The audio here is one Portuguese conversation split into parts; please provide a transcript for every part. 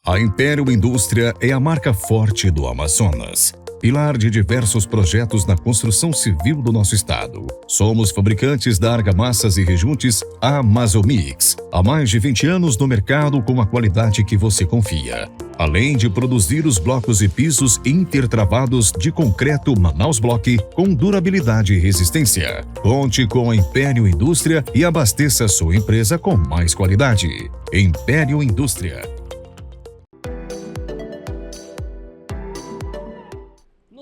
A Império Indústria é a marca forte do Amazonas, pilar de diversos projetos na construção civil do nosso estado. Somos fabricantes da argamassas e rejuntes Amazomix, há mais de 20 anos no mercado com a qualidade que você confia. Além de produzir os blocos e pisos intertravados de concreto Manaus Block com durabilidade e resistência. Conte com a Império Indústria e abasteça sua empresa com mais qualidade. Império Indústria.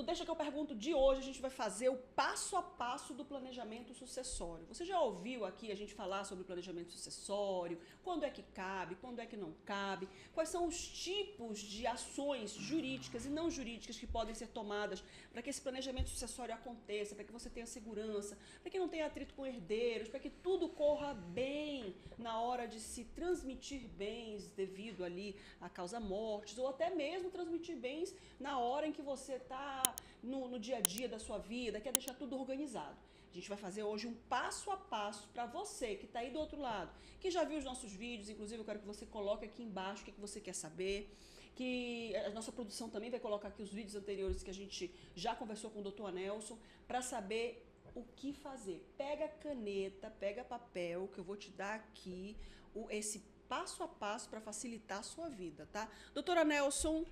Deixa que eu pergunto de hoje, a gente vai fazer o passo a passo do planejamento sucessório. Você já ouviu aqui a gente falar sobre planejamento sucessório? Quando é que cabe, quando é que não cabe? Quais são os tipos de ações jurídicas e não jurídicas que podem ser tomadas para que esse planejamento sucessório aconteça, para que você tenha segurança, para que não tenha atrito com herdeiros, para que tudo corra bem na hora de se transmitir bens devido ali à causa mortes, ou até mesmo transmitir bens na hora em que você está no dia a dia da sua vida, quer deixar tudo organizado. A gente vai fazer hoje um passo a passo para você que está aí do outro lado, que já viu os nossos vídeos, inclusive eu quero que você coloque aqui embaixo o que você quer saber, que a nossa produção também vai colocar aqui os vídeos anteriores que a gente já conversou com o Dr. Anelson, para saber o que fazer. Pega caneta, pega papel, que eu vou te dar aqui esse passo a passo para facilitar a sua vida, tá? Dr. Anelson,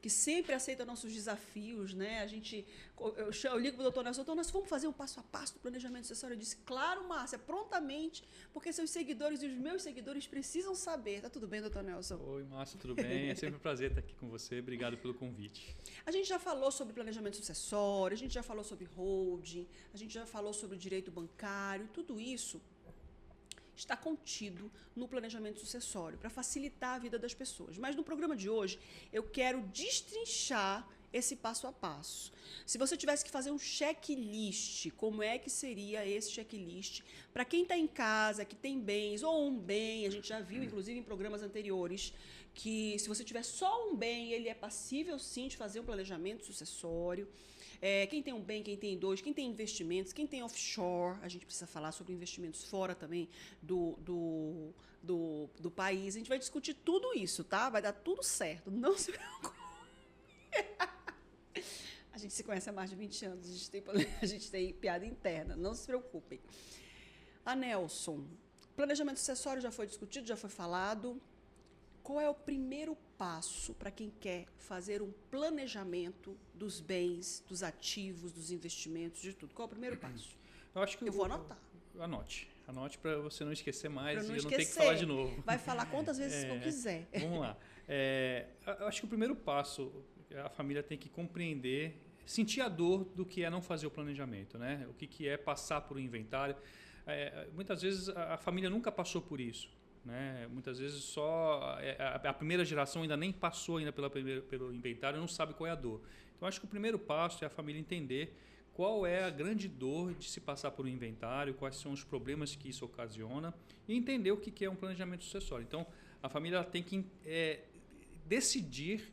que sempre aceita nossos desafios, né? Eu ligo para o doutor Nelson, doutor Nelson, vamos fazer um passo a passo do planejamento sucessório? Eu disse, claro, Márcia, prontamente, porque seus seguidores e os meus seguidores precisam saber. Tá tudo bem, doutor Nelson? Oi, Márcia, tudo bem? É sempre um prazer estar aqui com você. Obrigado pelo convite. A gente já falou sobre planejamento sucessório, a gente já falou sobre holding, a gente já falou sobre o direito bancário, tudo isso está contido no planejamento sucessório, para facilitar a vida das pessoas. Mas no programa de hoje, eu quero destrinchar esse passo a passo. Se você tivesse que fazer um checklist, como é que seria esse checklist? Para quem está em casa, que tem bens ou um bem, a gente já viu, inclusive, em programas anteriores, que se você tiver só um bem, ele é passível, sim, de fazer um planejamento sucessório. Quem tem um bem, quem tem dois, quem tem investimentos, quem tem offshore, a gente precisa falar sobre investimentos fora também do país. A gente vai discutir tudo isso, tá? Vai dar tudo certo, não se preocupe. A gente se conhece há mais de 20 anos, a gente tem piada interna, não se preocupem. Anelson, planejamento sucessório já foi discutido, já foi falado. Qual é o primeiro passo para quem quer fazer um planejamento dos bens, dos ativos, dos investimentos, de tudo? Qual é o primeiro passo? Eu vou anotar. Anote para você não esquecer mais e eu não ter que falar de novo. Vai falar quantas vezes eu quiser. Vamos lá. Eu acho que o primeiro passo, a família tem que compreender, sentir a dor do que é não fazer o planejamento, né? O que é passar por um inventário. Muitas vezes a família nunca passou por isso. Né? Muitas vezes só a primeira geração ainda nem passou ainda pelo inventário e não sabe qual é a dor. Então acho que o primeiro passo é a família entender qual é a grande dor de se passar por um inventário, quais são os problemas que isso ocasiona e entender o que é um planejamento sucessório. Então a família tem que decidir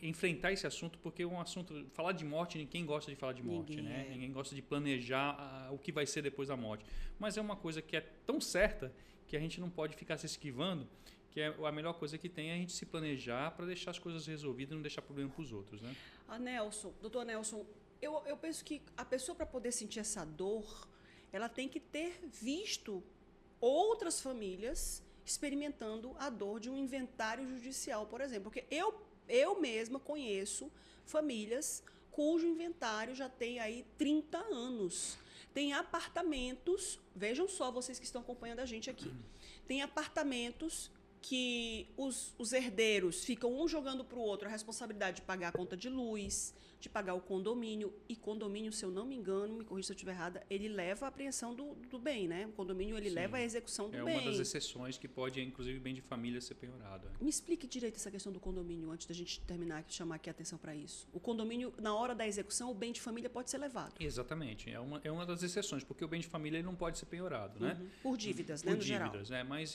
enfrentar esse assunto, porque é um assunto, falar de morte, ninguém gosta de falar de morte, né? Ninguém gosta de planejar o que vai ser depois da morte, mas é uma coisa que é tão certa que a gente não pode ficar se esquivando, que a melhor coisa que tem é a gente se planejar para deixar as coisas resolvidas e não deixar problema para os outros, né? Doutor Nelson, eu penso que a pessoa, para poder sentir essa dor, ela tem que ter visto outras famílias experimentando a dor de um inventário judicial, por exemplo, porque eu mesma conheço famílias cujo inventário já tem aí 30 anos. Tem apartamentos, vejam só vocês que estão acompanhando a gente aqui, tem apartamentos que os herdeiros ficam um jogando para o outro a responsabilidade de pagar a conta de luz, de pagar o condomínio, e condomínio, se eu não me engano, me corrija se eu estiver errada, ele leva a apreensão do bem, né? O condomínio, ele leva a execução do bem. É uma das exceções que pode, inclusive, bem de família ser penhorado. Me explique direito essa questão do condomínio, antes da gente terminar, chamar aqui a atenção para isso. O condomínio, na hora da execução, o bem de família pode ser levado. Exatamente, é uma das exceções, porque o bem de família ele não pode ser penhorado, né? Por dívidas, né, no geral. Por dívidas, mas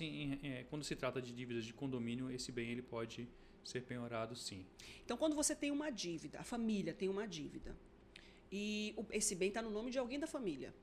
quando se trata de dívidas de condomínio, esse bem ele pode ser penhorado, sim. Então, quando você tem uma dívida, a família tem uma dívida, e esse bem está no nome de alguém da família,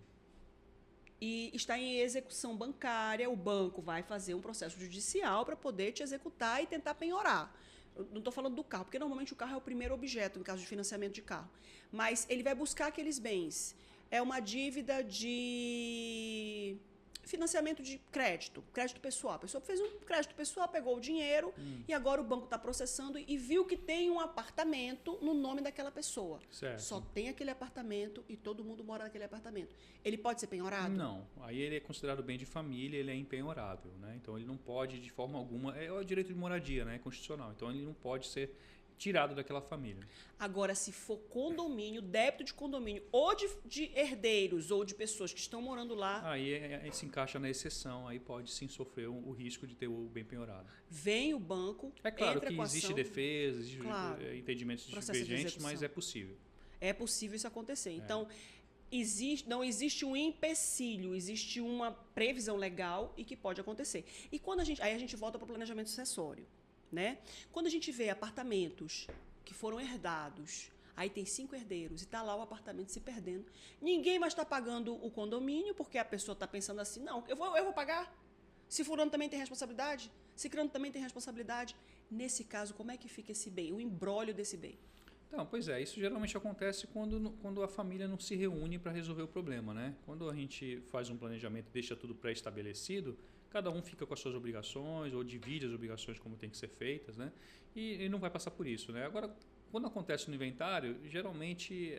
e está em execução bancária, o banco vai fazer um processo judicial para poder te executar e tentar penhorar. Eu não estou falando do carro, porque normalmente o carro é o primeiro objeto em caso de financiamento de carro. Mas ele vai buscar aqueles bens. É uma dívida de financiamento de crédito pessoal. A pessoa fez um crédito pessoal, pegou o dinheiro e agora o banco está processando e viu que tem um apartamento no nome daquela pessoa. Certo. Só tem aquele apartamento e todo mundo mora naquele apartamento. Ele pode ser penhorado? Não. Aí ele é considerado bem de família, ele é impenhorável, né? Então ele não pode de forma alguma, é o direito de moradia, né? É constitucional. Então ele não pode ser tirado daquela família. Agora, se for condomínio, débito de condomínio, ou de herdeiros, ou de pessoas que estão morando lá, Aí se encaixa na exceção, aí pode sim sofrer o risco de ter o bem penhorado. vem o banco, É claro entra que com a existe ação. defesa, existe Claro. entendimentos Processo de divergentes, execução. mas é possível. É possível isso acontecer. Então, não existe um empecilho, existe uma previsão legal e que pode acontecer. E aí a gente volta para o planejamento sucessório, né? Quando a gente vê apartamentos que foram herdados, aí tem 5 herdeiros e está lá o apartamento se perdendo, ninguém mais está pagando o condomínio porque a pessoa está pensando assim, não, eu vou pagar. Se fulano também tem responsabilidade, se crano também tem responsabilidade. Nesse caso, como é que fica esse bem, o imbróglio desse bem? Então, pois é, isso geralmente acontece quando a família não se reúne para resolver o problema, né? Quando a gente faz um planejamento e deixa tudo pré-estabelecido, cada um fica com as suas obrigações ou divide as obrigações como tem que ser feitas, né? E não vai passar por isso, né? Agora, quando acontece no inventário, geralmente,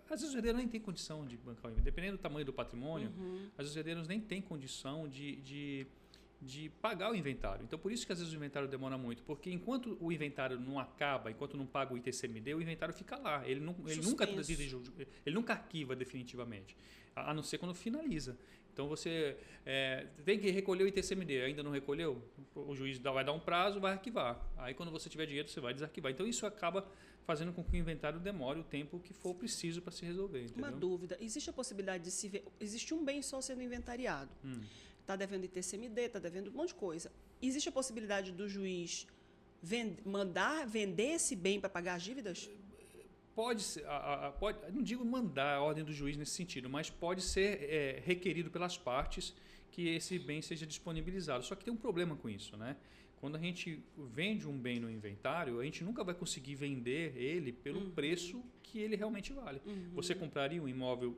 às vezes os herdeiros nem têm condição de bancar o inventário. Dependendo do tamanho do patrimônio, às vezes os herdeiros nem têm condição de pagar o inventário. Então, por isso que às vezes o inventário demora muito, porque enquanto o inventário não acaba, enquanto não paga o ITCMD, o inventário fica lá. Ele nunca arquiva definitivamente, a não ser quando finaliza. Então, você tem que recolher o ITCMD, ainda não recolheu? O juiz vai dar um prazo, vai arquivar. Aí, quando você tiver dinheiro, você vai desarquivar. Então, isso acaba fazendo com que o inventário demore o tempo que for preciso para se resolver. Entendeu? Uma dúvida, existe a possibilidade de se ver, existe um bem só sendo inventariado, está devendo ITCMD, está devendo um monte de coisa. Existe a possibilidade do juiz mandar vender esse bem para pagar as dívidas? Pode ser, não digo mandar a ordem do juiz nesse sentido, mas pode ser requerido pelas partes que esse bem seja disponibilizado. Só que tem um problema com isso, né? Quando a gente vende um bem no inventário, a gente nunca vai conseguir vender ele pelo preço que ele realmente vale. Você compraria um imóvel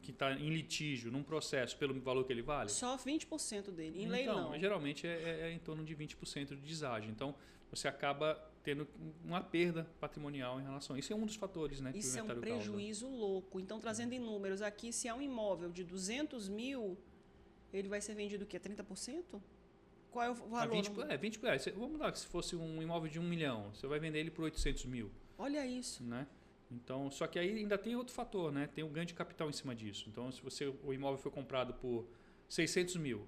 que está em litígio, num processo, pelo valor que ele vale? Só 20% dele, em Então, leilão. geralmente é em torno de 20% de deságio. Então, você acaba tendo uma perda patrimonial em relação a isso. É um dos fatores, né, que Isso o é um inventário prejuízo louco. Então, trazendo em números aqui, se é um imóvel de 200 mil, ele vai ser vendido o quê? 30%? Qual é o valor? 20 reais. Vamos lá, que se fosse um imóvel de 1 milhão, você vai vender ele por 800 mil. Olha isso. Né? Então, só que aí ainda tem outro fator, né? Tem o ganho de capital em cima disso. Então, se o imóvel foi comprado por 600 mil,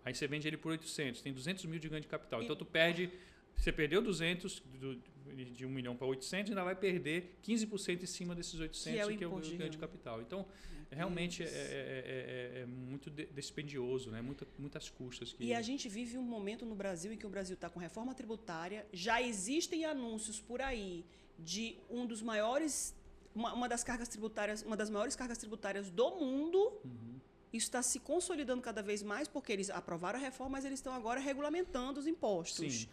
aí você vende ele por 800, tem 200 mil de ganho de capital. Então, você perdeu 200 de 1 milhão para 800, ainda vai perder 15% em cima desses 800, que é o ganho de capital. Então, realmente é muito dispendioso, né? Muitas custas. E a gente vive um momento no Brasil em que o Brasil está com reforma tributária, já existem anúncios por aí de uma das maiores cargas tributárias do mundo. Isso está se consolidando cada vez mais, porque eles aprovaram a reforma, mas eles estão agora regulamentando os impostos. Sim.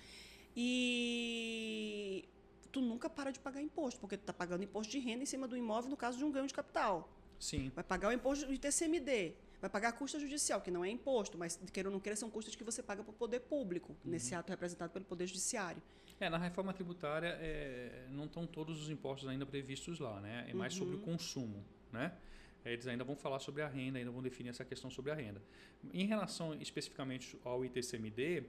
E tu nunca para de pagar imposto, porque tu está pagando imposto de renda em cima do imóvel no caso de um ganho de capital. Sim. Vai pagar o imposto do ITCMD, vai pagar a custa judicial, que não é imposto, mas queira ou não queira, são custas que você paga para o poder público, nesse ato representado pelo Poder Judiciário. Na reforma tributária não estão todos os impostos ainda previstos lá, né? É mais sobre o consumo, né? Eles ainda vão falar sobre a renda, ainda vão definir essa questão sobre a renda. Em relação especificamente ao ITCMD,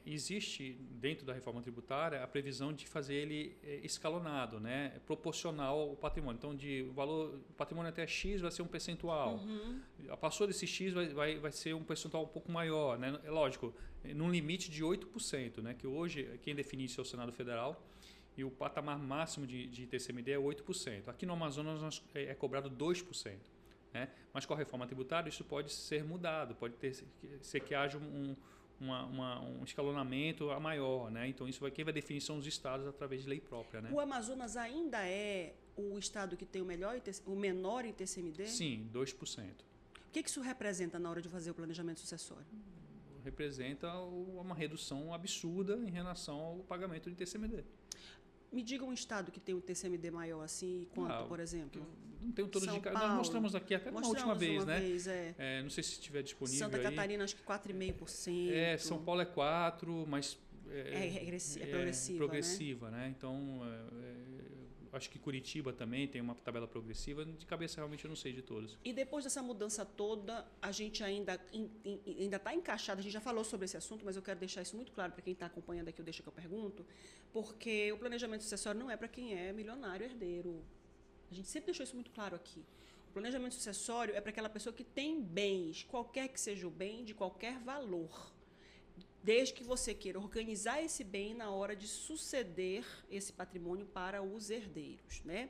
existe dentro da reforma tributária a previsão de fazer ele escalonado, né? Proporcional ao patrimônio. Então, o valor patrimônio até X vai ser um percentual. Passou desse X vai ser um percentual um pouco maior, né? É lógico, num limite de 8%, né? Que hoje quem define isso é o Senado Federal. E o patamar máximo de ITCMD é 8%. Aqui no Amazonas é cobrado 2%. Né? Mas com a reforma tributária isso pode ser mudado, pode ser que haja um escalonamento a maior. Né? Então quem vai definir são os estados através de lei própria. Né? O Amazonas ainda é o estado que tem o menor ITCMD? Sim, 2%. que isso representa na hora de fazer o planejamento sucessório? Representa uma redução absurda em relação ao pagamento de TCMD. Me diga um estado que tem um TCMD maior assim, quanto, por exemplo? Não tenho todos São de Paulo. Nós mostramos aqui até uma última vez, né? Não sei se estiver disponível Santa aí. Catarina, acho que 4,5%. São Paulo é 4%, mas... É progressiva, né? Então, acho que Curitiba também tem uma tabela progressiva. De cabeça, realmente, eu não sei de todos. E depois dessa mudança toda, a gente ainda está encaixado. A gente já falou sobre esse assunto, mas eu quero deixar isso muito claro para quem está acompanhando aqui, Deixa que eu pergunto, porque o planejamento sucessório não é para quem é milionário, herdeiro. A gente sempre deixou isso muito claro aqui. O planejamento sucessório é para aquela pessoa que tem bens, qualquer que seja o bem, de qualquer valor. Desde que você queira organizar esse bem na hora de suceder esse patrimônio para os herdeiros, né?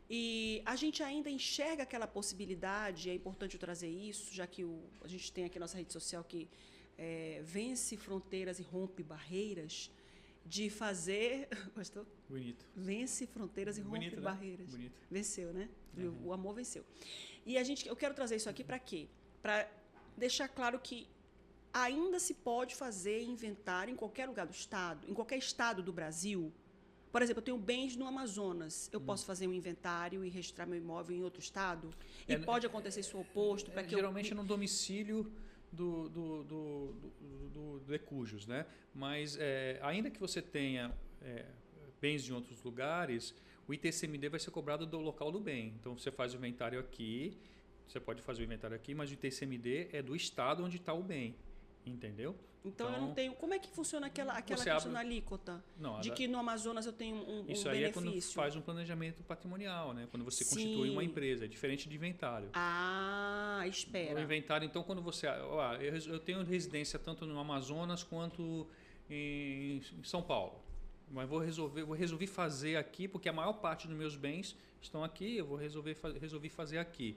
E a gente ainda enxerga aquela possibilidade, é importante eu trazer isso, já que a gente tem aqui a nossa rede social que vence fronteiras e rompe barreiras, de fazer... Gostou? Bonito. Vence fronteiras e rompe Bonito, barreiras. Né? Bonito. Venceu, né? O amor venceu. E eu quero trazer isso aqui para quê? Para deixar claro que ainda se pode fazer inventário em qualquer lugar do estado, em qualquer estado do Brasil. Por exemplo, eu tenho bens no Amazonas. Eu posso fazer um inventário e registrar meu imóvel em outro estado? E pode acontecer isso oposto? Geralmente no domicílio do Ecujos, né? Mas ainda que você tenha bens em outros lugares, o ITCMD vai ser cobrado do local do bem. Então, você faz o inventário aqui, você pode fazer o inventário aqui, mas o ITCMD é do estado onde está o bem. Entendeu? Então eu não tenho... Como é que funciona aquela questão da alíquota? Não, que no Amazonas eu tenho um benefício? Isso aí é quando faz um planejamento patrimonial, né? Quando você constitui uma empresa. É diferente de inventário. Espera. O inventário, então, quando você... eu tenho residência tanto no Amazonas quanto em São Paulo. Mas resolvi fazer aqui, porque a maior parte dos meus bens estão aqui, eu resolvi fazer aqui.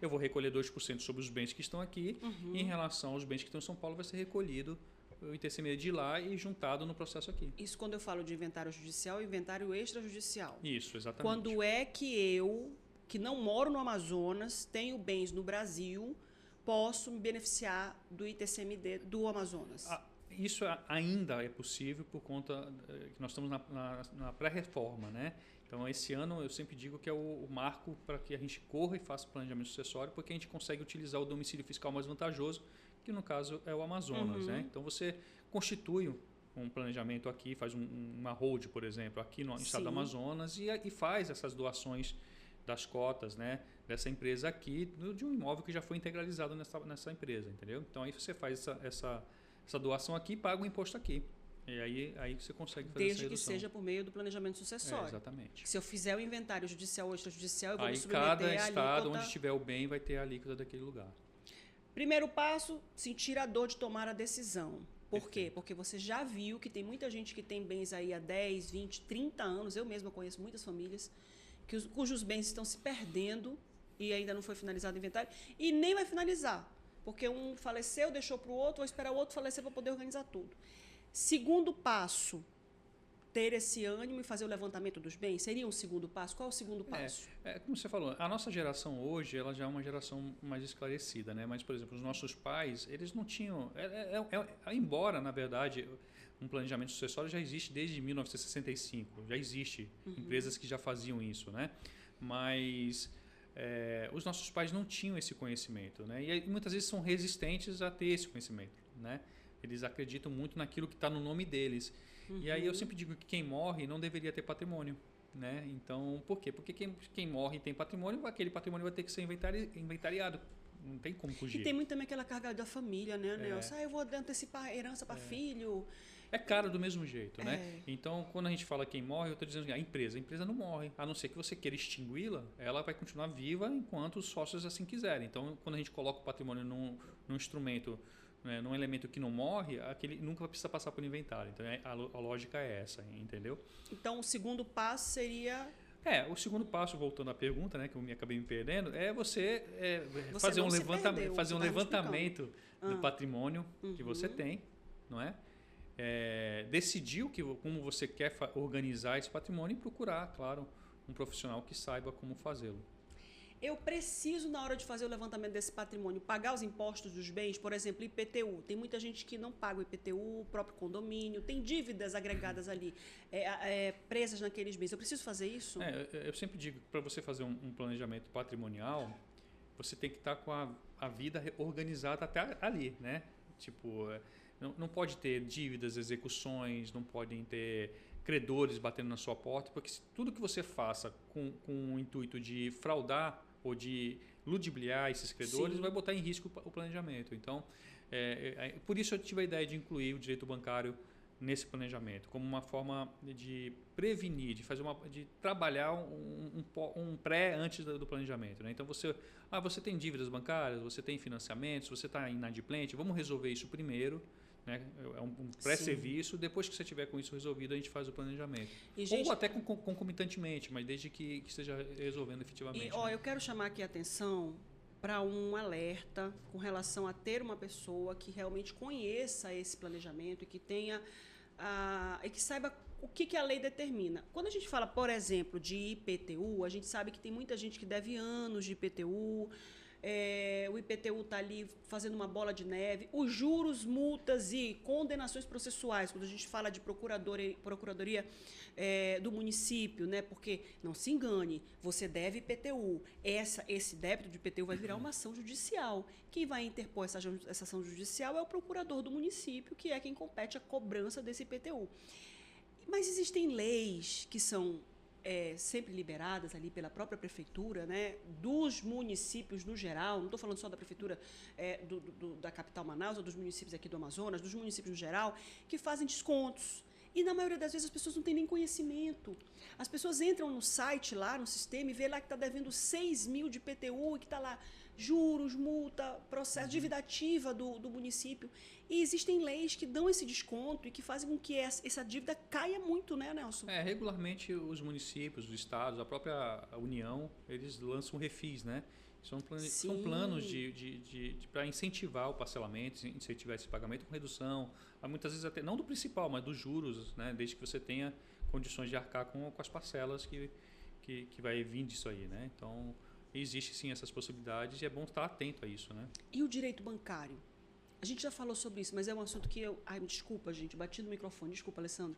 Eu vou recolher 2% sobre os bens que estão aqui, e em relação aos bens que estão em São Paulo, vai ser recolhido o ITCMD de lá e juntado no processo aqui. Isso quando eu falo de inventário judicial e inventário extrajudicial. Isso, exatamente. Quando é que eu, que não moro no Amazonas, tenho bens no Brasil, posso me beneficiar do ITCMD do Amazonas? Isso ainda é possível por conta que nós estamos na pré-reforma, né? Então, esse ano eu sempre digo que é o marco para que a gente corra e faça o planejamento sucessório, porque a gente consegue utilizar o domicílio fiscal mais vantajoso, que no caso é o Amazonas, né? Então, você constitui um planejamento aqui, faz uma hold, por exemplo, aqui no estado do Amazonas e faz essas doações das cotas, né, dessa empresa aqui, de um imóvel que já foi integralizado nessa empresa, entendeu? Então, aí você faz essa doação aqui e paga o imposto aqui. E aí você consegue fazer essa redução. Desde que seja por meio do planejamento sucessório. Exatamente. Se eu fizer o inventário judicial ou extrajudicial, eu vou me submeter cada à estado alíquota. onde tiver o bem vai ter a alíquota daquele lugar. Primeiro passo, sentir a dor de tomar a decisão. Por quê? Porque você já viu que tem muita gente que tem bens aí há 10, 20, 30 anos. Eu mesma conheço muitas famílias cujos bens estão se perdendo e ainda não foi finalizado o inventário. E nem vai finalizar. Porque um faleceu, deixou para o outro, vai esperar o outro falecer para poder organizar tudo. Segundo passo, ter esse ânimo e fazer o levantamento dos bens? Seria um segundo passo? Qual é o segundo passo? Como você falou, a nossa geração hoje ela já é uma geração mais esclarecida, né? Mas, por exemplo, os nossos pais, eles não tinham... embora, na verdade, um planejamento sucessório já existe desde 1965. Já existe empresas que já faziam isso, né? Mas... os nossos pais não tinham esse conhecimento, né? E muitas vezes são resistentes a ter esse conhecimento, né? Eles acreditam muito naquilo que está no nome deles. E aí eu sempre digo que quem morre não deveria ter patrimônio, né? Então, por quê? Porque quem morre e tem patrimônio, aquele patrimônio vai ter que ser inventariado. Não tem como fugir. E tem muito também aquela carga da família, né, Nelson? Eu vou antecipar a herança para filho. É caro do mesmo jeito, né? Então, quando a gente fala quem morre, eu estou dizendo que a empresa não morre. A não ser que você queira extingui-la, ela vai continuar viva enquanto os sócios assim quiserem. Então, quando a gente coloca o patrimônio num instrumento, né, num elemento que não morre, aquele nunca precisa passar por inventário. Então, a lógica é essa, entendeu? Então, o segundo passo seria... o segundo passo, voltando à pergunta, né, que eu acabei me perdendo, é você fazer um levantamento do patrimônio que você tem, não é? Decidir como você quer organizar esse patrimônio e procurar, claro, um profissional que saiba como fazê-lo. Eu preciso, na hora de fazer o levantamento desse patrimônio, pagar os impostos dos bens, por exemplo, IPTU. Tem muita gente que não paga o IPTU, o próprio condomínio, tem dívidas agregadas ali, presas naqueles bens. Eu preciso fazer isso? Eu sempre digo que para você fazer um planejamento patrimonial, você tem que estar com a vida organizada até ali, né? Tipo, não pode ter dívidas, execuções, não podem ter credores batendo na sua porta, porque tudo que você faça com o intuito de fraudar ou de ludibriar esses credores, Sim. vai botar em risco o planejamento. Então, por isso eu tive a ideia de incluir o direito bancário nesse planejamento, como uma forma de prevenir, de trabalhar um pré antes do planejamento, né? Então você tem dívidas bancárias, você tem financiamentos, você está inadimplente, vamos resolver isso primeiro, né? É um pré-serviço. Depois que você tiver com isso resolvido, a gente faz o planejamento. Ou até concomitantemente, mas desde que esteja resolvendo efetivamente. Eu quero chamar aqui a atenção para um alerta com relação a ter uma pessoa que realmente conheça esse planejamento e que tenha e que saiba o que a lei determina. Quando a gente fala, por exemplo, de IPTU, a gente sabe que tem muita gente que deve anos de IPTU. O IPTU está ali fazendo uma bola de neve. Os juros, multas e condenações processuais, quando a gente fala de procuradoria do município, né? Porque, não se engane, você deve IPTU. Esse débito de IPTU vai virar uma ação judicial. Quem vai interpor essa ação judicial é o procurador do município, que é quem compete a cobrança desse IPTU. Mas existem leis que são sempre liberadas ali pela própria prefeitura, né, dos municípios no geral, não estou falando só da prefeitura da capital Manaus ou dos municípios aqui do Amazonas, dos municípios no geral, que fazem descontos. E na maioria das vezes as pessoas não têm nem conhecimento. As pessoas entram no site lá, no sistema, e vê lá que está devendo 6 mil de IPTU e que está lá juros, multa, processo, dívida ativa do município. E existem leis que dão esse desconto e que fazem com que essa dívida caia muito, né, Nelson? Regularmente os municípios, os estados, a própria União, eles lançam refis, né? São planos para incentivar o parcelamento, incentivar esse pagamento com redução, muitas vezes até não do principal, mas dos juros, né? Desde que você tenha condições de arcar com as parcelas que vai vir disso aí, né? Então, existe sim essas possibilidades e é bom estar atento a isso, né? E o direito bancário? A gente já falou sobre isso, mas é um assunto que desculpa, gente, bati no microfone, desculpa, Alessandro.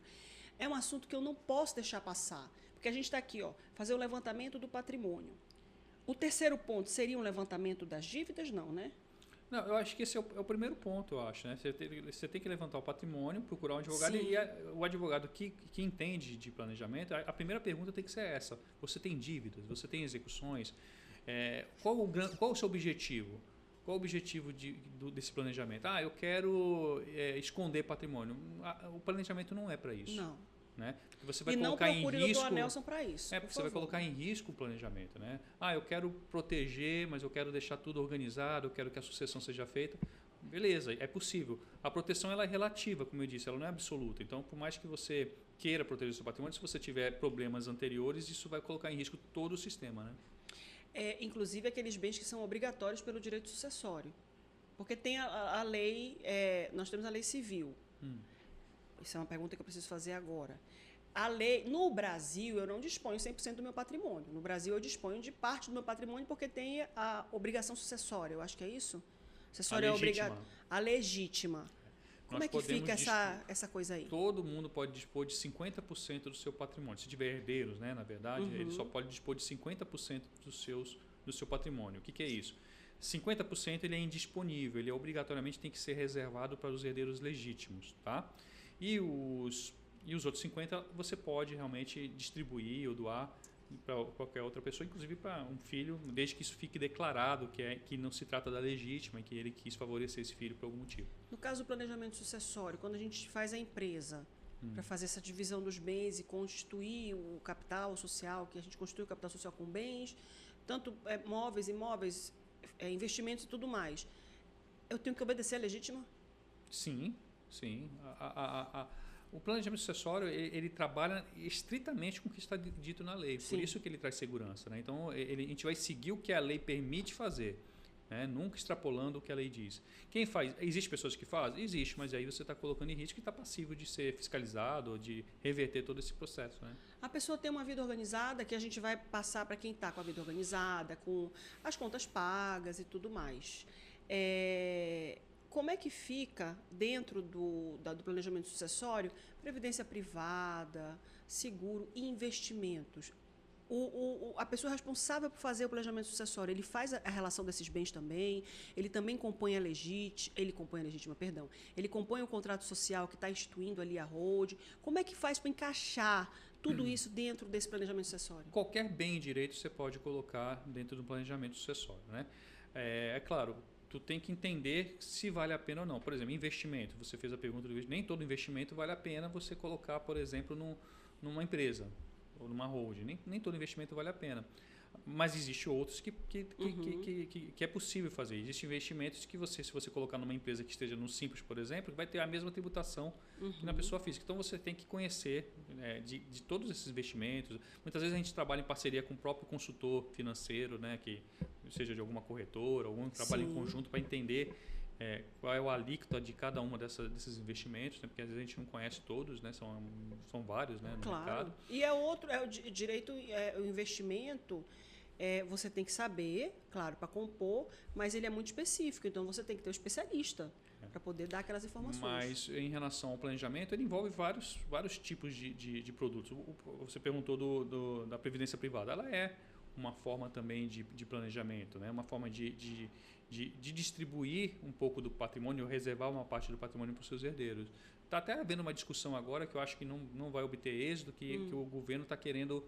É um assunto que eu não posso deixar passar, porque a gente está aqui, fazer o levantamento do patrimônio. O terceiro ponto seria um levantamento das dívidas? Não, né? Não, eu acho que esse é o primeiro ponto, eu acho, né? Você tem que levantar o patrimônio, procurar um advogado. Sim. E o advogado que entende de planejamento, a primeira pergunta tem que ser essa. Você tem dívidas? Você tem execuções? Qual o seu objetivo? Qual o objetivo desse planejamento? Eu quero esconder patrimônio. O planejamento não é para isso. Não. Né? Você vai colocar em risco. E não procure o Dr. Nelson para isso. Porque você vai colocar em risco o planejamento, né? Eu quero proteger, mas eu quero deixar tudo organizado, eu quero que a sucessão seja feita. Beleza, é possível. A proteção ela é relativa, como eu disse, ela não é absoluta. Então, por mais que você queira proteger o seu patrimônio, se você tiver problemas anteriores, isso vai colocar em risco todo o sistema, né? Inclusive aqueles bens que são obrigatórios pelo direito sucessório. Porque tem a lei, nós temos a lei civil. Isso é uma pergunta que eu preciso fazer agora. A lei, no Brasil, eu não disponho 100% do meu patrimônio. No Brasil, eu disponho de parte do meu patrimônio porque tem a obrigação sucessória. Eu acho que é isso? Sucessória é obrigada. A legítima. Como é que fica essa coisa aí? Todo mundo pode dispor de 50% do seu patrimônio. Se tiver herdeiros, né, na verdade, ele só pode dispor de 50% do seu patrimônio. O que é isso? 50% ele é indisponível, ele obrigatoriamente tem que ser reservado para os herdeiros legítimos, tá? E os outros 50% você pode realmente distribuir ou doar para qualquer outra pessoa, inclusive para um filho, desde que isso fique declarado que não se trata da legítima e que ele quis favorecer esse filho por algum motivo. No caso do planejamento sucessório, quando a gente faz a empresa para fazer essa divisão dos bens e constituir o capital social, que a gente constitui o capital social com bens, tanto móveis, imóveis, investimentos e tudo mais, eu tenho que obedecer à legítima? Sim. O planejamento sucessório ele trabalha estritamente com o que está dito na lei. Sim. Por isso que ele traz segurança, né? Então, a gente vai seguir o que a lei permite fazer. né? Nunca extrapolando o que a lei diz. Quem faz? Existe pessoas que fazem? Existe, mas aí você está colocando em risco e está passivo de ser fiscalizado ou de reverter todo esse processo, né? A pessoa tem uma vida organizada, que a gente vai passar para quem está com a vida organizada, com as contas pagas e tudo mais. Como é que fica dentro do planejamento sucessório previdência privada, seguro e investimentos? A pessoa responsável por fazer o planejamento sucessório, ele faz a relação desses bens também, ele também compõe a legítima, perdão, ele compõe o contrato social que está instituindo ali a holding. Como é que faz para encaixar tudo isso dentro desse planejamento sucessório? Qualquer bem e direito você pode colocar dentro do planejamento sucessório, né? É claro, tu tem que entender se vale a pena ou não. Por exemplo, investimento. Você fez a pergunta do investimento. Nem todo investimento vale a pena você colocar, por exemplo, numa empresa ou numa holding. Nem todo investimento vale a pena. Mas existem outros que é possível fazer. Existem investimentos que se você colocar numa empresa que esteja no Simples, por exemplo, vai ter a mesma tributação que na pessoa física. Então você tem que conhecer de todos esses investimentos. Muitas vezes a gente trabalha em parceria com o próprio consultor financeiro, né, que seja de alguma corretora, algum trabalho em conjunto para entender qual é o alíquota de cada uma desses investimentos, né? Porque às vezes a gente não conhece todos, né? São vários, né, no mercado. E o direito, o investimento, você tem que saber, claro, para compor, mas ele é muito específico, então você tem que ter um especialista para poder dar aquelas informações. Mas em relação ao planejamento, ele envolve vários tipos de produtos. Você perguntou da previdência privada, ela é uma forma também de planejamento, né? Uma forma de distribuir um pouco do patrimônio, reservar uma parte do patrimônio para os seus herdeiros. Está até havendo uma discussão agora que eu acho que não vai obter êxito, que o governo está querendo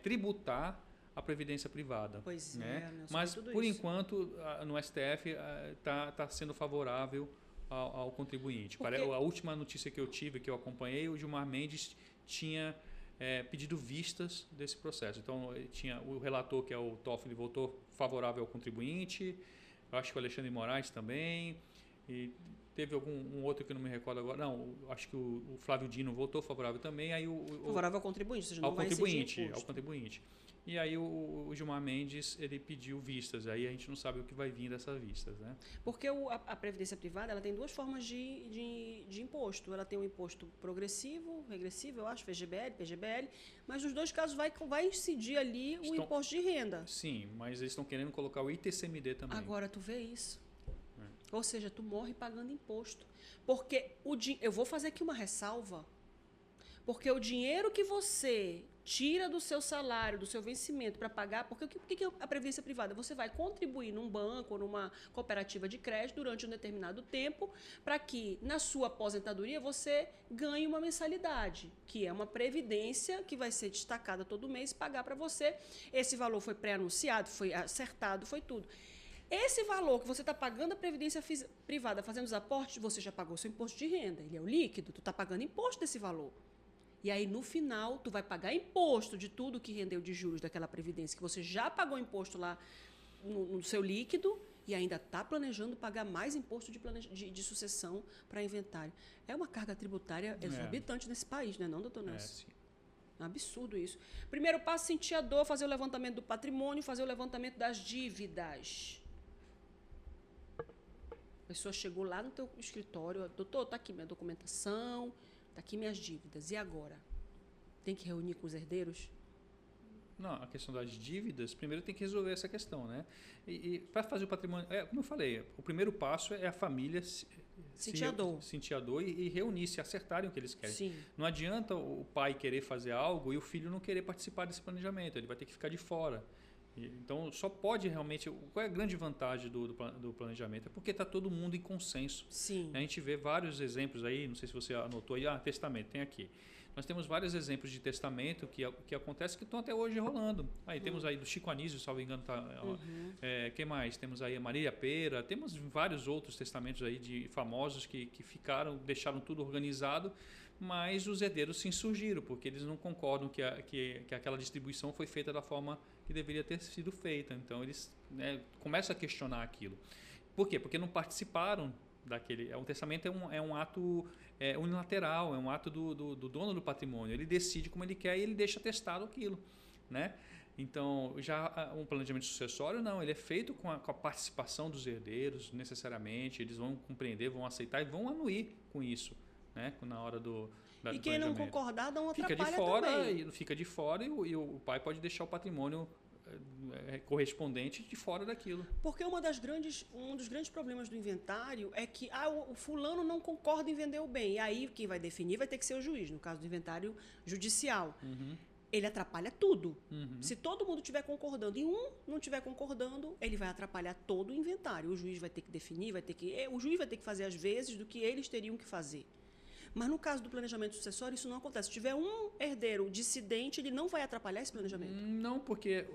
tributar a previdência privada. Pois né? Nelson, mas, tudo por isso. enquanto, no STF está sendo favorável ao contribuinte. A última notícia que eu tive, que eu acompanhei, o Gilmar Mendes tinha pedido vistas desse processo. Então, tinha o relator, que é o Toffoli, votou favorável ao contribuinte. Eu acho que o Alexandre Moraes também. E teve um outro que eu não me recordo agora. Não, acho que o Flávio Dino votou favorável também. Aí favorável ao contribuinte, ou seja, ao não vai contribuinte, incidir ao contribuinte. E aí o Gilmar Mendes, ele pediu vistas. Aí a gente não sabe o que vai vir dessas vistas, né? Porque a previdência privada, ela tem duas formas de imposto. Ela tem um imposto progressivo, regressivo, eu acho, VGBL, PGBL, mas nos dois casos vai incidir ali o imposto de renda. Sim, mas eles estão querendo colocar o ITCMD também. Agora, tu vê isso. Ou seja, tu morre pagando imposto. Porque eu vou fazer aqui uma ressalva. Porque o dinheiro que você tira do seu salário, do seu vencimento para pagar, porque o que é a previdência privada? Você vai contribuir num banco ou numa cooperativa de crédito durante um determinado tempo para que na sua aposentadoria você ganhe uma mensalidade, que é uma previdência que vai ser destacada todo mês e pagar para você. Esse valor foi pré-anunciado, foi acertado, foi tudo. Esse valor que você está pagando a previdência privada, fazendo os aportes, você já pagou seu imposto de renda. Ele é o líquido, tu está pagando imposto desse valor. E aí, no final, tu vai pagar imposto de tudo que rendeu de juros daquela previdência, que você já pagou imposto lá no seu líquido e ainda está planejando pagar mais imposto de sucessão para inventário. É uma carga tributária exorbitante nesse país, não é não, doutor Nelson? Sim. É um absurdo isso. Primeiro passo, sentir a dor, fazer o levantamento do patrimônio, fazer o levantamento das dívidas. A pessoa chegou lá no teu escritório, doutor, está aqui minha documentação, está aqui minhas dívidas. E agora? Tem que reunir com os herdeiros? Não, a questão das dívidas, primeiro tem que resolver essa questão, né? E para fazer o patrimônio, como eu falei, o primeiro passo é a família sentir a dor e reunir, se acertarem o que eles querem. Sim. Não adianta o pai querer fazer algo e o filho não querer participar desse planejamento, ele vai ter que ficar de fora. Então, só pode realmente... Qual é a grande vantagem do planejamento? É porque está todo mundo em consenso. Sim. A gente vê vários exemplos aí, não sei se você anotou aí, testamento, tem aqui. Nós temos vários exemplos de testamento que acontece que estão até hoje rolando. Aí temos aí do Chico Anísio, se não me engano, quem mais? Temos aí a Maria Pera, temos vários outros testamentos aí de famosos que deixaram tudo organizado, mas os herdeiros se insurgiram, porque eles não concordam que aquela distribuição foi feita da forma que deveria ter sido feita. Então, eles começam a questionar aquilo. Por quê? Porque não participaram daquele... O testamento é um ato unilateral, é um ato do dono do patrimônio. Ele decide como ele quer e ele deixa atestado aquilo, né? Então, já um planejamento sucessório, não, ele é feito com a participação dos herdeiros, necessariamente, eles vão compreender, vão aceitar e vão anuir com isso, né? Na hora do E quem não concordar, dá uma fica atrapalha de fora, também. fica de fora e o pai pode deixar o patrimônio correspondente de fora daquilo. Porque um dos grandes problemas do inventário é que o fulano não concorda em vender o bem. E aí quem vai definir vai ter que ser o juiz, no caso do inventário judicial. Ele atrapalha tudo. Se todo mundo estiver concordando e um não estiver concordando, ele vai atrapalhar todo o inventário. O juiz vai ter que definir, o juiz vai ter que fazer as vezes do que eles teriam que fazer. Mas no caso do planejamento sucessório, isso não acontece. Se tiver um herdeiro dissidente, ele não vai atrapalhar esse planejamento. Não, porque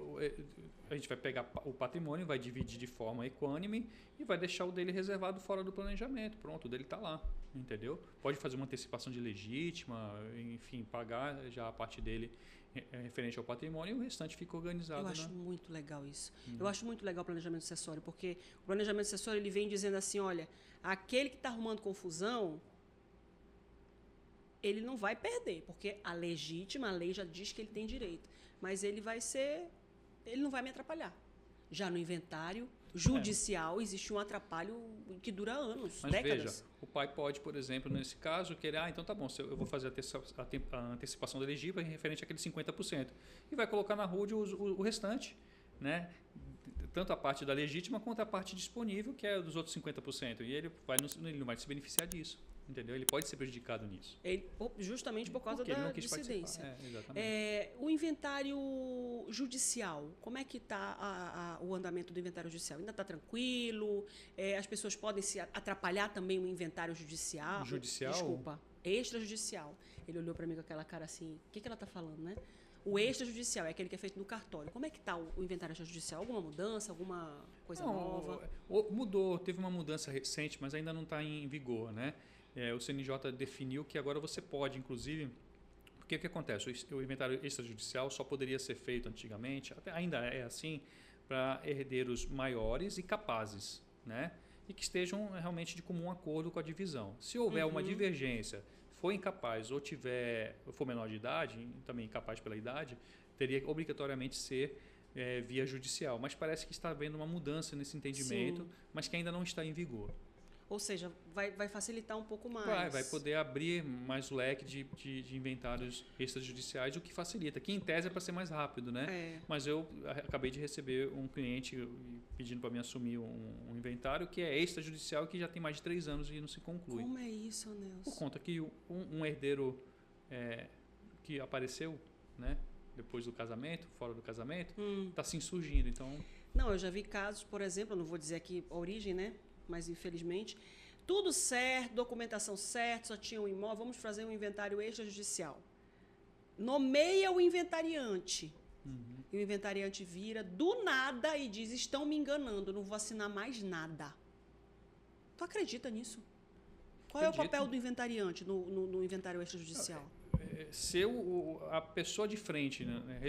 a gente vai pegar o patrimônio, vai dividir de forma equânime e vai deixar o dele reservado fora do planejamento. Pronto, o dele está lá, entendeu? Pode fazer uma antecipação de legítima, enfim, pagar já a parte dele referente ao patrimônio e o restante fica organizado. Eu acho muito legal isso. Eu acho muito legal o planejamento sucessório, porque o planejamento sucessório ele vem dizendo assim, olha, aquele que está arrumando confusão, ele não vai perder, porque a lei já diz que ele tem direito, mas ele não vai me atrapalhar. Já no inventário judicial existe um atrapalho que dura anos, mas décadas. Veja, o pai pode, por exemplo, nesse caso, querer, então tá bom, eu vou fazer a antecipação da elegível referente àquele 50%. E vai colocar na RUD o restante, né? Tanto a parte da legítima quanto a parte disponível, que é dos outros 50%. E ele não vai se beneficiar disso. Entendeu? Ele pode ser prejudicado nisso. Justamente por causa da dissidência. O inventário judicial, como é que está o andamento do inventário judicial? Ainda está tranquilo? As pessoas podem se atrapalhar também o inventário judicial? Desculpa, extrajudicial. Ele olhou para mim com aquela cara assim, o que ela está falando, né? O extrajudicial é aquele que é feito no cartório. Como é que está o inventário extrajudicial? Alguma mudança, alguma coisa nova? Mudou, teve uma mudança recente, mas ainda não está em vigor, né? O CNJ definiu que agora você pode, inclusive, porque o que acontece? O inventário extrajudicial só poderia ser feito antigamente, ainda é assim, para herdeiros maiores e capazes, né? E que estejam realmente de comum acordo com a divisão. Se houver uma divergência, for incapaz ou for menor de idade, também incapaz pela idade, teria que obrigatoriamente ser via judicial. Mas parece que está havendo uma mudança nesse entendimento, sim, mas que ainda não está em vigor. Ou seja, vai facilitar um pouco mais. Vai poder abrir mais o leque de inventários extrajudiciais, o que facilita. Que em tese é para ser mais rápido, né? Mas eu acabei de receber um cliente pedindo para mim assumir um inventário que é extrajudicial e que já tem mais de 3 anos e não se conclui. Como é isso, Nelson? Por conta que um herdeiro que apareceu, né, depois do casamento, fora do casamento, está se insurgindo. Então... Não, eu já vi casos, por exemplo, eu não vou dizer aqui a origem, né? Mas infelizmente, tudo certo, documentação certa, só tinha um imóvel, vamos fazer um inventário extrajudicial. Nomeia o inventariante. E o inventariante vira do nada e diz, estão me enganando, não vou assinar mais nada. Tu acredita nisso? Qual é o papel do inventariante no inventário extrajudicial? Ser a pessoa de frente, né?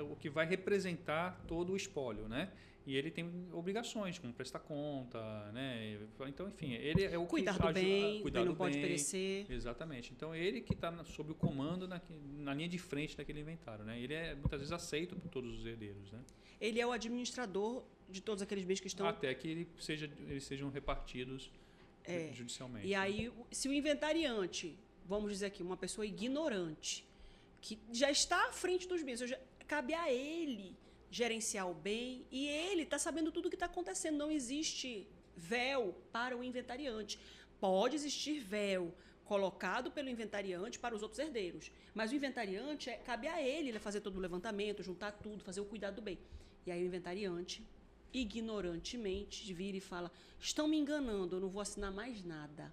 O que vai representar todo o espólio, né? E ele tem obrigações, como prestar conta, né? Então, enfim, ele é o cuidar que do bem, o bem não pode perecer. Exatamente. Então, ele que está sob o comando na linha de frente daquele inventário, né? Ele é muitas vezes aceito por todos os herdeiros, né? Ele é o administrador de todos aqueles bens que estão... Até que eles sejam repartidos judicialmente. E aí, se o inventariante, vamos dizer aqui, uma pessoa ignorante, que já está à frente dos bens, ou seja, cabe a ele gerenciar o bem e ele está sabendo tudo o que está acontecendo. Não existe véu para o inventariante. Pode existir véu colocado pelo inventariante para os outros herdeiros, mas o inventariante, cabe a ele fazer todo o levantamento, juntar tudo, fazer o cuidado do bem. E aí o inventariante, ignorantemente, vira e fala, estão me enganando, eu não vou assinar mais nada.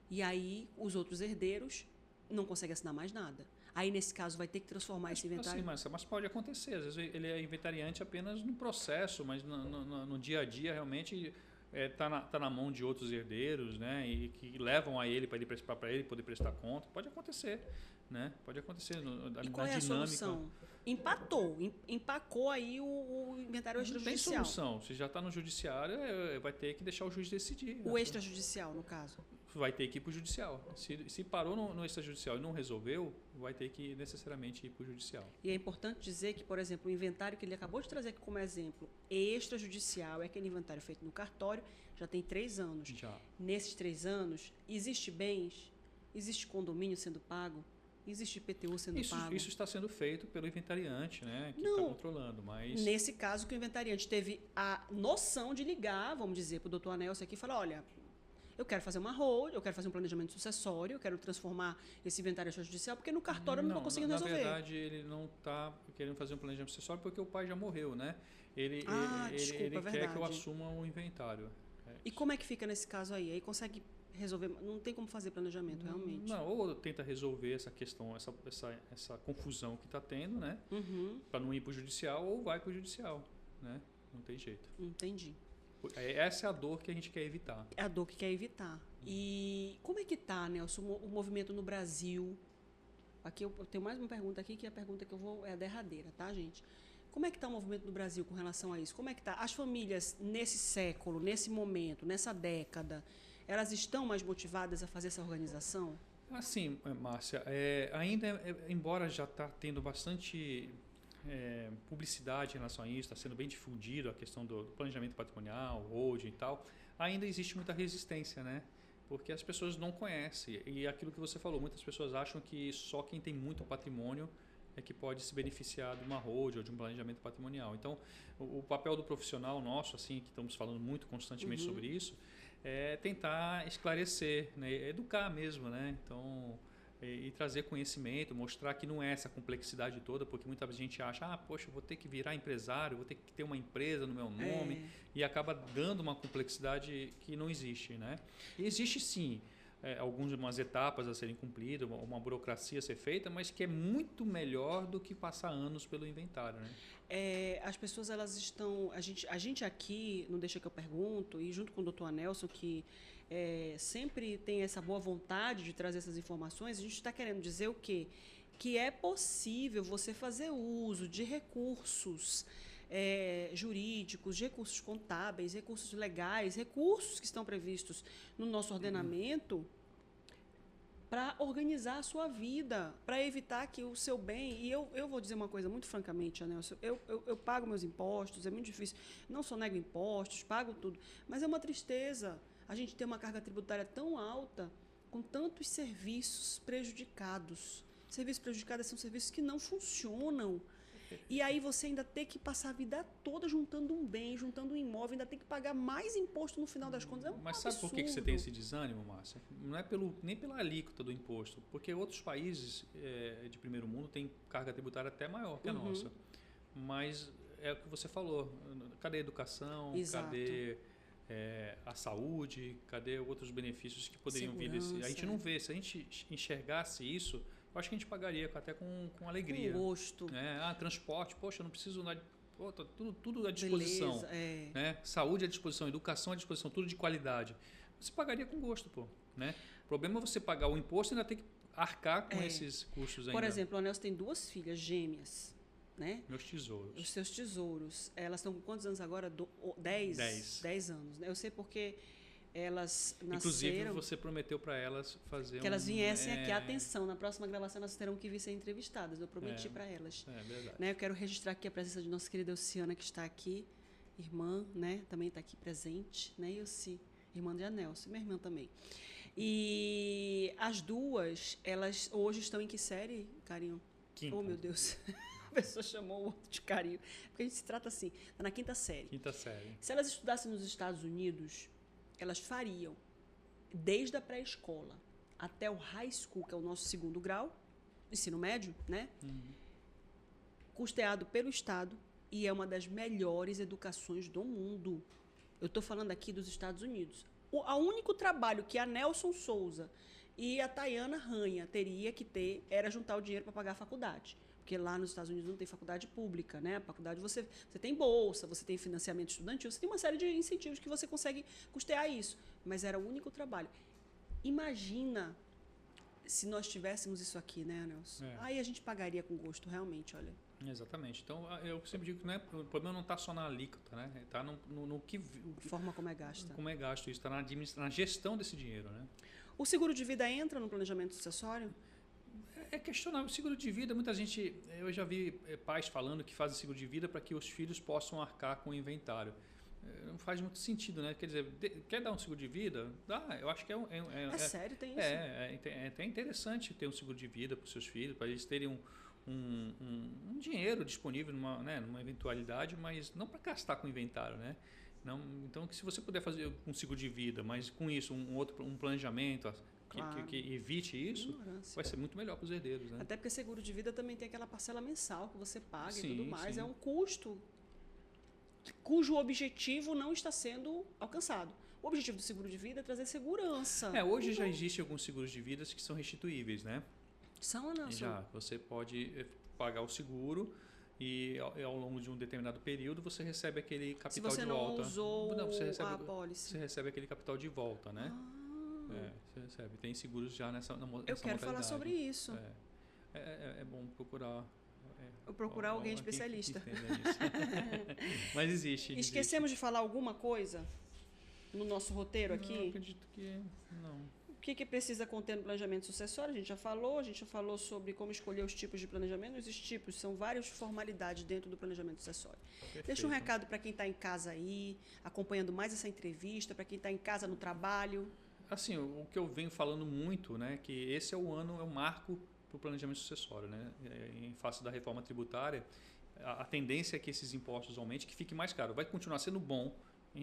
E aí os outros herdeiros não conseguem assinar mais nada. Aí, nesse caso, vai ter que transformar esse inventário? Assim, mas pode acontecer. Às vezes ele é inventariante apenas no processo, mas no dia a dia, realmente, tá na mão de outros herdeiros, né? E que levam a ele para ele poder prestar conta. Pode acontecer, né? Pode acontecer. E qual é a solução? Empacou aí o inventário extrajudicial. Não tem solução. Se já está no judiciário, vai ter que deixar o juiz decidir. O extrajudicial, no caso? vai ter que ir para o judicial. Se parou no extrajudicial e não resolveu, vai ter que necessariamente ir para o judicial. E é importante dizer que, por exemplo, o inventário que ele acabou de trazer aqui como exemplo, extrajudicial, é aquele inventário feito no cartório, já tem 3 anos. Já. Nesses 3 anos, existe bens, existe condomínio sendo pago, existe IPTU sendo pago. Isso está sendo feito pelo inventariante, né, que está controlando, mas... Nesse caso que o inventariante teve a noção de ligar, vamos dizer, para o doutor Anelcio aqui e falar, olha, eu quero fazer uma hold, eu quero fazer um planejamento sucessório, eu quero transformar esse inventário extrajudicial, porque no cartório eu não estou conseguindo resolver. Na verdade, ele não está querendo fazer um planejamento sucessório porque o pai já morreu, né? Ele quer que eu assuma o inventário. E como é que fica nesse caso aí? Aí consegue resolver? Não tem como fazer planejamento, realmente. Não, ou tenta resolver essa questão, essa confusão que está tendo, né? Para não ir para o judicial, ou vai para o judicial, né? Não tem jeito. Entendi. Essa é a dor que a gente quer evitar. É a dor que quer evitar. E como é que está, Nelson, o movimento no Brasil? Aqui eu tenho mais uma pergunta aqui, que a pergunta que eu vou é a derradeira, tá, gente? Como é que está o movimento no Brasil com relação a isso? Como é que está? As famílias nesse século, nesse momento, nessa década, elas estão mais motivadas a fazer essa organização? Assim, Márcia, embora já está tendo bastante publicidade em relação a isso, está sendo bem difundido a questão do planejamento patrimonial, holding e tal, ainda existe muita resistência, né? Porque as pessoas não conhecem. E aquilo que você falou, muitas pessoas acham que só quem tem muito patrimônio é que pode se beneficiar de uma holding ou de um planejamento patrimonial. Então, o papel do profissional nosso, assim, que estamos falando muito constantemente sobre isso, é tentar esclarecer, né? Educar mesmo, né? Então, e trazer conhecimento, mostrar que não é essa complexidade toda, porque muita gente acha, poxa, eu vou ter que virar empresário, vou ter que ter uma empresa no meu nome, e acaba dando uma complexidade que não existe, né? E existe sim algumas etapas a serem cumpridas, uma burocracia a ser feita, mas que é muito melhor do que passar anos pelo inventário, né? As pessoas, elas estão... A gente aqui, não deixa que eu pergunto, e junto com o doutor Anelson, que sempre tem essa boa vontade de trazer essas informações, a gente está querendo dizer o quê? Que é possível você fazer uso de recursos jurídicos, de recursos contábeis, recursos legais, recursos que estão previstos no nosso ordenamento para organizar a sua vida, para evitar que o seu bem... E eu vou dizer uma coisa muito francamente, Anelson, eu pago meus impostos, é muito difícil, não só nego impostos, pago tudo, mas é uma tristeza a gente ter uma carga tributária tão alta com tantos serviços prejudicados. Serviços prejudicados são serviços que não funcionam. E aí você ainda tem que passar a vida toda juntando um bem, juntando um imóvel, ainda tem que pagar mais imposto no final das contas. Mas sabe por que você tem esse desânimo, Márcia? Não é nem pela alíquota do imposto, porque outros países de primeiro mundo têm carga tributária até maior que a nossa. Mas é o que você falou, cadê a educação, cadê a saúde, cadê outros benefícios que poderiam vir desse... A gente não vê, se a gente enxergasse isso... Eu acho que a gente pagaria até com alegria. Com gosto. Transporte, poxa, eu não preciso andar... Tá tudo à disposição. Beleza, né? Saúde à disposição, educação à disposição, tudo de qualidade. Você pagaria com gosto, né? O problema é você pagar o imposto e ainda ter que arcar com esses custos ainda. Por exemplo, o Nelson tem 2 filhas gêmeas, né? Meus tesouros. Os seus tesouros. Elas estão com quantos anos agora? 10? 10 anos, né? Eu sei porque... Elas nasceram... Inclusive, você prometeu para elas fazer que elas viessem aqui. Atenção, na próxima gravação elas terão que vir ser entrevistadas. Eu prometi para elas. Verdade. Né? Eu quero registrar aqui a presença de nossa querida Elciana, que está aqui. Irmã, né? Também está aqui presente. Né, Elci? Irmã de Anelson. Minha irmã também. E as duas, elas hoje estão em que série, Carinho? Quinta. Oh, meu Deus. A pessoa chamou o outro de Carinho. Porque a gente se trata assim. Está na 5ª série. 5ª série. Se elas estudassem nos Estados Unidos... elas fariam desde a pré-escola até o high school, que é o nosso 2º grau, ensino médio, né? Custeado pelo Estado, e é uma das melhores educações do mundo. Eu estou falando aqui dos Estados Unidos. O único trabalho que a Nelson Souza e a Tayana Ranha teria que ter era juntar o dinheiro para pagar a faculdade. Porque lá nos Estados Unidos não tem faculdade pública, né? A faculdade você tem bolsa, você tem financiamento estudantil, você tem uma série de incentivos que você consegue custear isso. Mas era o único trabalho. Imagina se nós tivéssemos isso aqui, né, Nelson? Aí a gente pagaria com gosto, realmente, olha. Exatamente. Então, eu sempre digo que o problema não está só na alíquota, né? Está no que... Forma como é gasto. Como é gasto isso, está na gestão desse dinheiro, né? O seguro de vida entra no planejamento sucessório? É questionável. O seguro de vida, muita gente... Eu já vi pais falando que fazem seguro de vida para que os filhos possam arcar com o inventário. Não faz muito sentido, né? Quer dizer, quer dar um seguro de vida? Dá, eu acho que É sério, tem isso? É até interessante ter um seguro de vida para os seus filhos, para eles terem um dinheiro disponível numa eventualidade, mas não para gastar com o inventário, né? Não, então, se você puder fazer um seguro de vida, mas com isso um planejamento que evite isso, vai ser muito melhor para os herdeiros, né? Até porque seguro de vida também tem aquela parcela mensal que você paga e Sim, tudo mais. sim. É um custo cujo objetivo não está sendo alcançado. O objetivo do seguro de vida é trazer segurança. Hoje já existem alguns seguros de vidas que são restituíveis, né? São ou não? Já, você pode pagar o seguro e ao longo de um determinado período você recebe aquele capital de volta. Se você não usou você a apólice. Você recebe aquele capital de volta, né? Você recebe. Tem seguros já nessa Eu quero falar sobre isso. É bom procurar... procurar alguém especialista. Que entenda isso. Mas existe. Esquecemos de falar alguma coisa no nosso roteiro aqui? Eu acredito que não. O que precisa conter no planejamento sucessório? A gente já falou sobre como escolher os tipos de planejamento. Os tipos são várias formalidades dentro do planejamento sucessório. Perfeito. Deixa um recado para quem está em casa aí, acompanhando mais essa entrevista, para quem está em casa no trabalho. Assim, o que eu venho falando muito, né, que esse é o marco para o planejamento sucessório, né? Em face da reforma tributária, a tendência é que esses impostos aumentem, que fique mais caro. Vai continuar sendo bom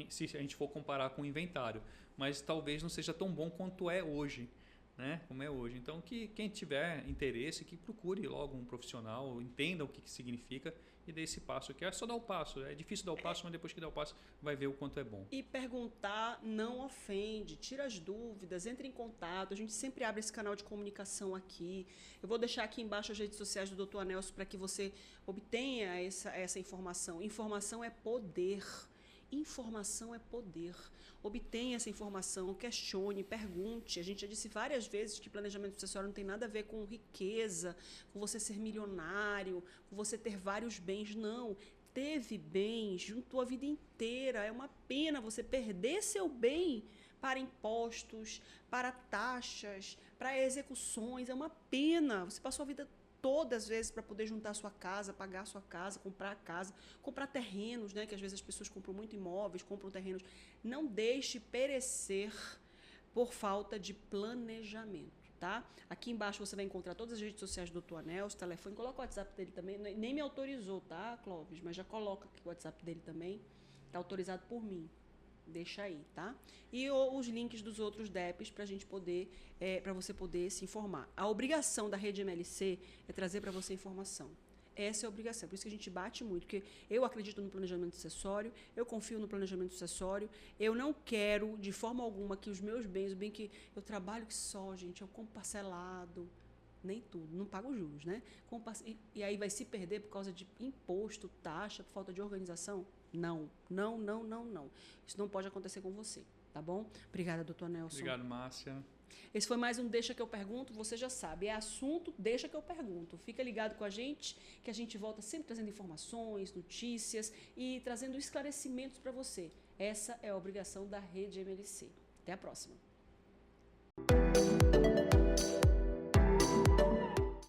se a gente for comparar com o inventário, mas talvez não seja tão bom quanto é hoje, né? Como é hoje. Então, que quem tiver interesse, que procure logo um profissional, entenda o que significa e dê esse passo, que é só dar o passo. É difícil dar o passo, mas depois que dá o passo, vai ver o quanto é bom. E perguntar não ofende, tira as dúvidas, entre em contato. A gente sempre abre esse canal de comunicação aqui. Eu vou deixar aqui embaixo as redes sociais do Dr. Anelson para que você obtenha essa informação. Informação é poder. Informação é poder. Obtenha essa informação, questione, pergunte. A gente já disse várias vezes que planejamento sucessório não tem nada a ver com riqueza, com você ser milionário, com você ter vários bens. Não. Teve bens, juntou a vida inteira. É uma pena você perder seu bem para impostos, para taxas, para execuções. É uma pena. Você passou a vida todas as vezes para poder juntar a sua casa, pagar a sua casa, comprar terrenos, né? Que às vezes as pessoas compram muito imóveis, compram terrenos. Não deixe perecer por falta de planejamento, tá? Aqui embaixo você vai encontrar todas as redes sociais do Dr. Anelson, telefone, coloca o WhatsApp dele também, nem me autorizou, tá, Clóvis? Mas já coloca aqui o WhatsApp dele também, tá autorizado por mim. Deixa aí, tá? E os links dos outros DEPs para a gente poder, para você poder se informar. A obrigação da rede MLC é trazer para você informação. Essa é a obrigação. Por isso que a gente bate muito, porque eu acredito no planejamento sucessório, eu confio no planejamento sucessório, eu não quero, de forma alguma, que os meus bens, o bem que eu trabalho que só, gente, eu compro parcelado, nem tudo, não pago juros, né? E aí vai se perder por causa de imposto, taxa, por falta de organização? Não. Isso não pode acontecer com você, tá bom? Obrigada, doutor Nelson. Obrigado, Márcia. Esse foi mais um Deixa que eu pergunto, você já sabe, é assunto Deixa que eu pergunto. Fica ligado com a gente, que a gente volta sempre trazendo informações, notícias e trazendo esclarecimentos para você. Essa é a obrigação da Rede MLC. Até a próxima.